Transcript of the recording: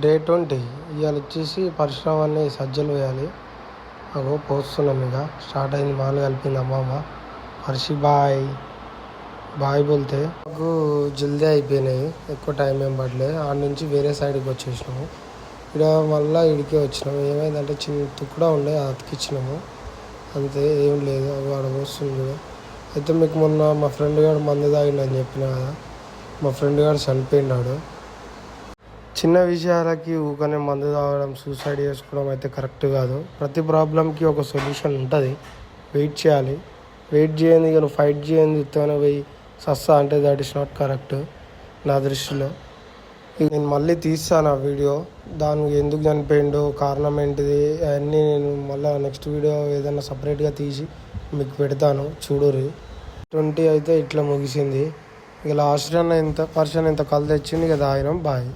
Day 20 ఇవాళ వచ్చేసి పరిశ్రమని సజ్జలు వేయాలి. అగో పోస్తున్నాం, ఇక స్టార్ట్ అయింది. మాలు కలిపింది అమ్మమ్మ. హర్షి బాయ్ బాయ్ బోల్తే మాకు జల్దీ అయిపోయినాయి, ఎక్కువ టైం ఏం పడలేదు. ఆడ నుంచి వేరే సైడ్కి వచ్చేసినాము. ఇక్కడ మళ్ళీ ఇడికే వచ్చినాము. ఏమైందంటే చిన్న తుక్కుడా ఉండే, అతికిచ్చినాము అంతే, ఏం లేదు. అవి ఆడ పోస్తుంది. అయితే మీకు మొన్న మా ఫ్రెండ్ గారు మందు తాగిండని చెప్పిన కదా, మా ఫ్రెండ్ గారు చనిపోయినాడు. చిన్న విషయాలకి ఊకనే మందు తాగడం, సూసైడ్ చేసుకోవడం అయితే కరెక్ట్ కాదు. ప్రతి ప్రాబ్లంకి ఒక సొల్యూషన్ ఉంటుంది. వెయిట్ చేయాలి. వెయిట్ చేయండి, ఇక నువ్వు ఫైట్ చేయండి, ఉత్తగానే పోయి సస్తా అంటే దట్ ఈస్ నాట్ కరెక్ట్ నా దృష్టిలో. నేను మళ్ళీ తీస్తాను ఆ వీడియో, దానికి ఎందుకు చనిపోయిండో, కారణం ఏంటిది అవన్నీ నేను మళ్ళీ నెక్స్ట్ వీడియో ఏదైనా సపరేట్గా తీసి మీకు పెడతాను, చూడుర్రి. 20 అయితే ఇట్లా ముగిసింది. ఇక లాస్ట్ రన్ ఎంత పర్సన్ ఎంత కళ్ళు తెచ్చింది, ఇక తాగినాం. బాయ్.